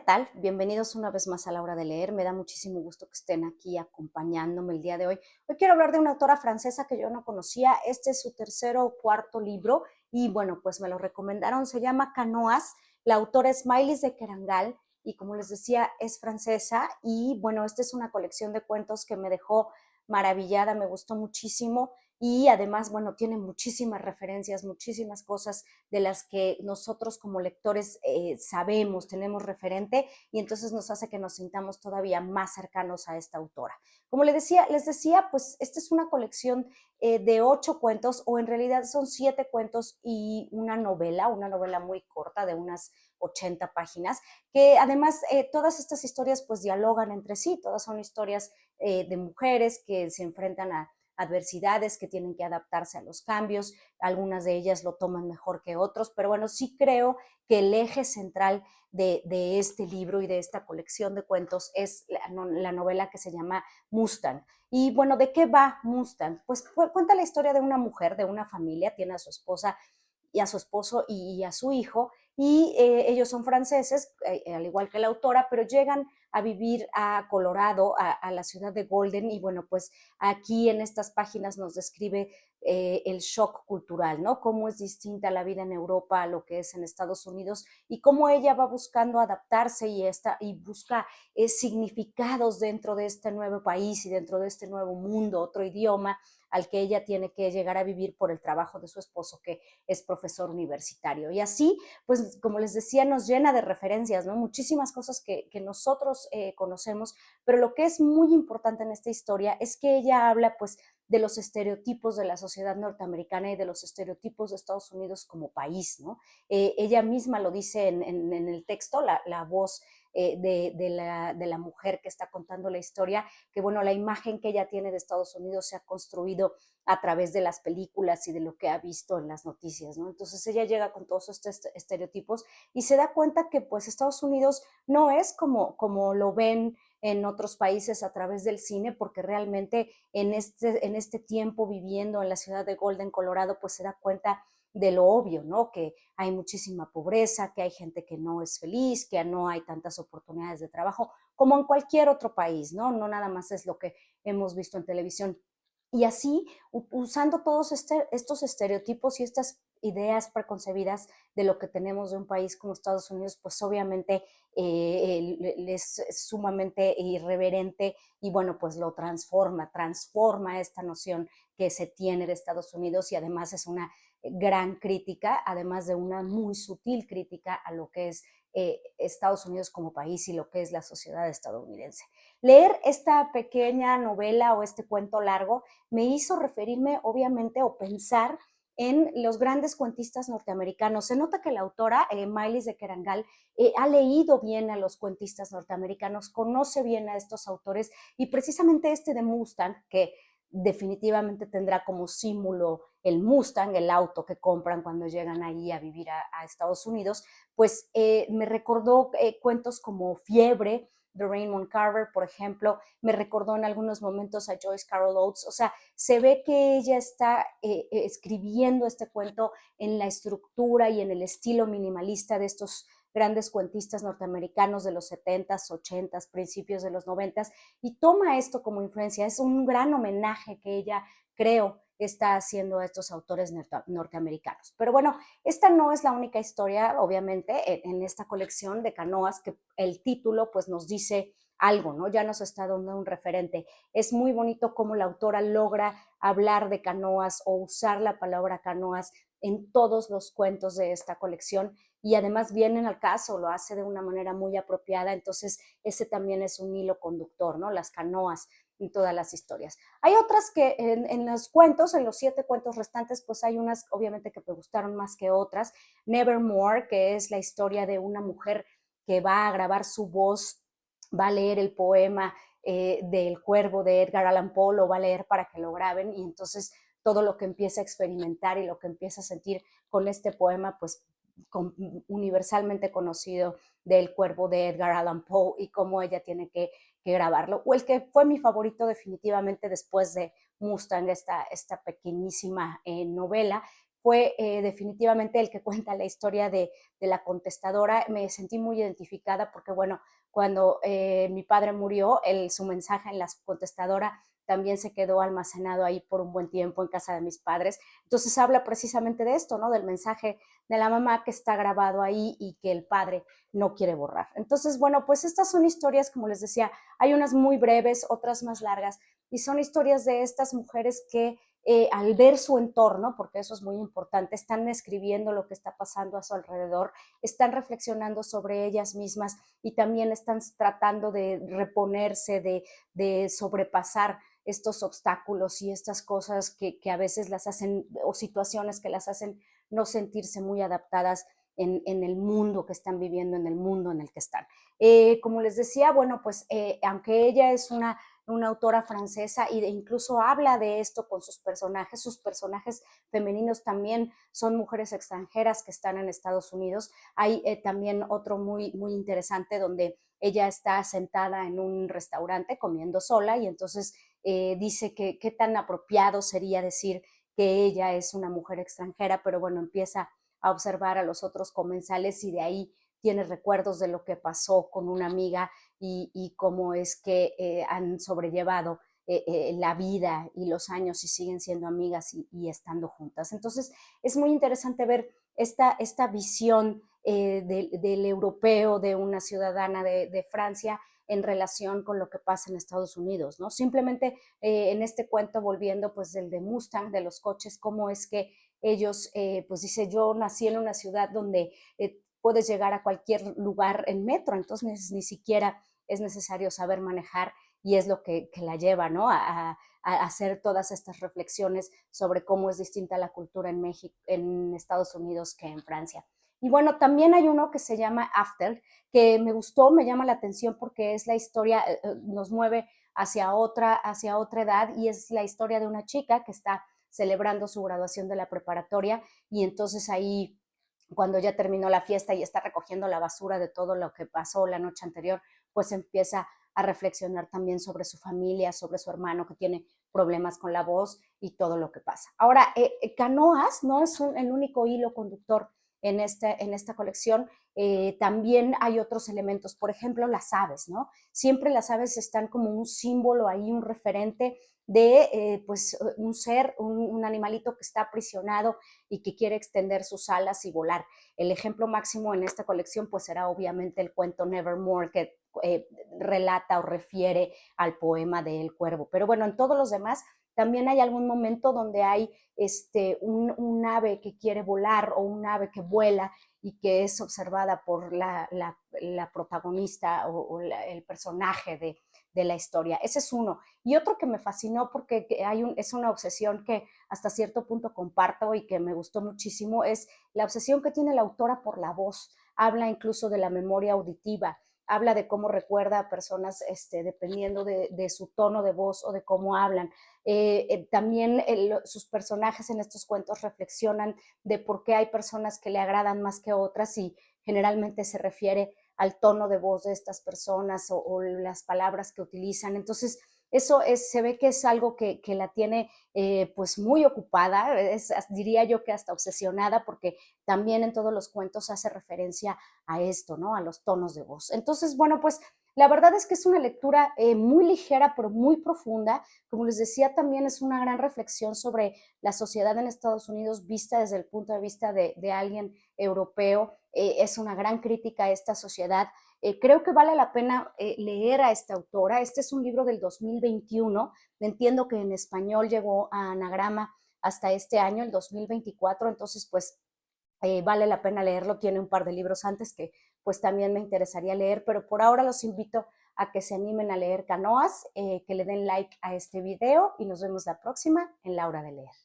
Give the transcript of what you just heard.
tal? Bienvenidos una vez más a la hora de leer. Me da muchísimo gusto que estén aquí acompañándome el día de hoy. Hoy quiero hablar de una autora francesa que yo no conocía. Este es su tercero o cuarto libro y bueno, pues me lo recomendaron. Se llama Canoas. La autora es Maylis de Kerangal y como les decía, es francesa y bueno, esta es una colección de cuentos que me dejó maravillada, me gustó muchísimo y además, bueno, tiene muchísimas referencias, muchísimas cosas de las que nosotros como lectores sabemos, tenemos referente y entonces nos hace que nos sintamos todavía más cercanos a esta autora. Como les decía, pues esta es una colección de 8 cuentos o en realidad son 7 cuentos y una novela muy corta de unas 80 páginas, que además todas estas historias pues dialogan entre sí, todas son historias de mujeres que se enfrentan a adversidades, que tienen que adaptarse a los cambios, algunas de ellas lo toman mejor que otros, pero bueno, sí creo que el eje central de este libro y de esta colección de cuentos es la novela que se llama Mustang. Y bueno, ¿de qué va Mustang? Pues cuenta la historia de una mujer, de una familia, tiene a su esposa y a su esposo y a su hijo, y ellos son franceses, al igual que la autora, pero llegan a vivir a Colorado, a la ciudad de Golden, y bueno, pues aquí en estas páginas nos describe el shock cultural, ¿no? Cómo es distinta la vida en Europa a lo que es en Estados Unidos y cómo ella va buscando adaptarse y busca significados dentro de este nuevo país y dentro de este nuevo mundo, otro idioma al que ella tiene que llegar a vivir por el trabajo de su esposo, que es profesor universitario. Y así, pues, como les decía, nos llena de referencias, ¿no? Muchísimas cosas que nosotros conocemos, pero lo que es muy importante en esta historia es que ella habla, pues, de los estereotipos de la sociedad norteamericana y de los estereotipos de Estados Unidos como país, ¿no? Ella misma lo dice en el texto, la voz de la mujer que está contando la historia, que bueno, la imagen que ella tiene de Estados Unidos se ha construido a través de las películas y de lo que ha visto en las noticias, ¿no? Entonces ella llega con todos estos estereotipos y se da cuenta que pues Estados Unidos no es como lo ven en otros países a través del cine, porque realmente en este tiempo viviendo en la ciudad de Golden, Colorado, pues se da cuenta de lo obvio, ¿no? Que hay muchísima pobreza, que hay gente que no es feliz, que no hay tantas oportunidades de trabajo como en cualquier otro país, ¿no? No nada más es lo que hemos visto en televisión. Y así, usando todos estos estereotipos y estas ideas preconcebidas de lo que tenemos de un país como Estados Unidos, pues obviamente es sumamente irreverente y bueno, pues lo transforma esta noción que se tiene de Estados Unidos y además es una gran crítica, además de una muy sutil crítica a lo que es Estados Unidos como país y lo que es la sociedad estadounidense. Leer esta pequeña novela o este cuento largo me hizo referirme, obviamente, o pensar en los grandes cuentistas norteamericanos. Se nota que la autora, Maylis de Kerangal, ha leído bien a los cuentistas norteamericanos, conoce bien a estos autores y precisamente este de Mustang, que definitivamente tendrá como símbolo el Mustang, el auto que compran cuando llegan ahí a vivir a Estados Unidos, pues me recordó cuentos como Fiebre, de Raymond Carver, por ejemplo, me recordó en algunos momentos a Joyce Carol Oates, o sea, se ve que ella está escribiendo este cuento en la estructura y en el estilo minimalista de estos grandes cuentistas norteamericanos de los 70s, 80s, principios de los 90s, y toma esto como influencia. Es un gran homenaje que ella, creo, está haciendo a estos autores norteamericanos. Pero bueno, esta no es la única historia, obviamente, en esta colección de Canoas, que el título pues nos dice algo, ¿no? Ya nos está dando un referente. Es muy bonito cómo la autora logra hablar de canoas o usar la palabra canoas en todos los cuentos de esta colección y además vienen al caso, lo hace de una manera muy apropiada, entonces ese también es un hilo conductor, ¿no? Las canoas en todas las historias. Hay otras que en los cuentos, en los 7 cuentos restantes, pues hay unas obviamente que me gustaron más que otras. Nevermore, que es la historia de una mujer que va a grabar su voz, va a leer el poema del Cuervo de Edgar Allan Poe, lo va a leer para que lo graben y entonces todo lo que empieza a experimentar y lo que empieza a sentir con este poema, pues universalmente conocido del Cuervo de Edgar Allan Poe y cómo ella tiene que grabarlo. O el que fue mi favorito definitivamente después de Mustang, esta pequeñísima novela, fue definitivamente el que cuenta la historia de la contestadora. Me sentí muy identificada porque, bueno, cuando mi padre murió, su mensaje en la contestadora también se quedó almacenado ahí por un buen tiempo en casa de mis padres. Entonces habla precisamente de esto, ¿no? Del mensaje de la mamá que está grabado ahí y que el padre no quiere borrar. Entonces, bueno, pues estas son historias, como les decía, hay unas muy breves, otras más largas, y son historias de estas mujeres que al ver su entorno, porque eso es muy importante, están escribiendo lo que está pasando a su alrededor, están reflexionando sobre ellas mismas y también están tratando de reponerse, de sobrepasar estos obstáculos y estas cosas que a veces las hacen, o situaciones que las hacen no sentirse muy adaptadas en el mundo que están viviendo, en el mundo en el que están. Como les decía, bueno, pues aunque ella es una autora francesa y incluso habla de esto con sus personajes femeninos también son mujeres extranjeras que están en Estados Unidos. Hay también otro muy interesante donde ella está sentada en un restaurante comiendo sola y entonces dice que qué tan apropiado sería decir que ella es una mujer extranjera, pero bueno, empieza a observar a los otros comensales y de ahí tiene recuerdos de lo que pasó con una amiga y cómo es que han sobrellevado la vida y los años y siguen siendo amigas y estando juntas. Entonces es muy interesante ver esta visión del europeo, de una ciudadana de Francia en relación con lo que pasa en Estados Unidos, ¿no? Simplemente en este cuento, volviendo pues del de Mustang, de los coches, cómo es que ellos, pues dice, yo nací en una ciudad donde puedes llegar a cualquier lugar en metro, entonces ni siquiera es necesario saber manejar y es lo que la lleva, ¿no? A hacer todas estas reflexiones sobre cómo es distinta la cultura en México, en Estados Unidos que en Francia. Y bueno, también hay uno que se llama After, que me gustó, me llama la atención porque es la historia, nos mueve hacia otra edad y es la historia de una chica que está celebrando su graduación de la preparatoria y entonces ahí cuando ya terminó la fiesta y está recogiendo la basura de todo lo que pasó la noche anterior, pues empieza a reflexionar también sobre su familia, sobre su hermano que tiene problemas con la voz y todo lo que pasa. Ahora, Canoas no es el único hilo conductor en esta colección, también hay otros elementos, por ejemplo, las aves, ¿no? Siempre las aves están como un símbolo ahí, un referente de pues un ser, un animalito que está aprisionado y que quiere extender sus alas y volar. El ejemplo máximo en esta colección pues será obviamente el cuento Nevermore que relata o refiere al poema de El Cuervo. Pero bueno, en todos los demás también hay algún momento donde hay un ave que quiere volar o un ave que vuela y que es observada por la protagonista o el personaje de la historia. Ese es uno. Y otro que me fascinó porque es una obsesión que hasta cierto punto comparto y que me gustó muchísimo, es la obsesión que tiene la autora por la voz. Habla incluso de la memoria auditiva, habla de cómo recuerda a personas dependiendo de su tono de voz o de cómo hablan. También sus personajes en estos cuentos reflexionan de por qué hay personas que le agradan más que otras y generalmente se refiere al tono de voz de estas personas o las palabras que utilizan. Entonces, se ve que es algo que la tiene pues muy ocupada, diría yo que hasta obsesionada, porque también en todos los cuentos hace referencia a esto, ¿no? A los tonos de voz. Entonces, bueno, pues la verdad es que es una lectura muy ligera, pero muy profunda. Como les decía, también es una gran reflexión sobre la sociedad en Estados Unidos vista desde el punto de vista de alguien europeo. Es una gran crítica a esta sociedad. Creo que vale la pena leer a esta autora. Este es un libro del 2021. Entiendo que en español llegó a Anagrama hasta este año, el 2024. Entonces, pues vale la pena leerlo. Tiene un par de libros antes que pues también me interesaría leer, pero por ahora los invito a que se animen a leer Canoas, que le den like a este video y nos vemos la próxima en La Hora de Leer.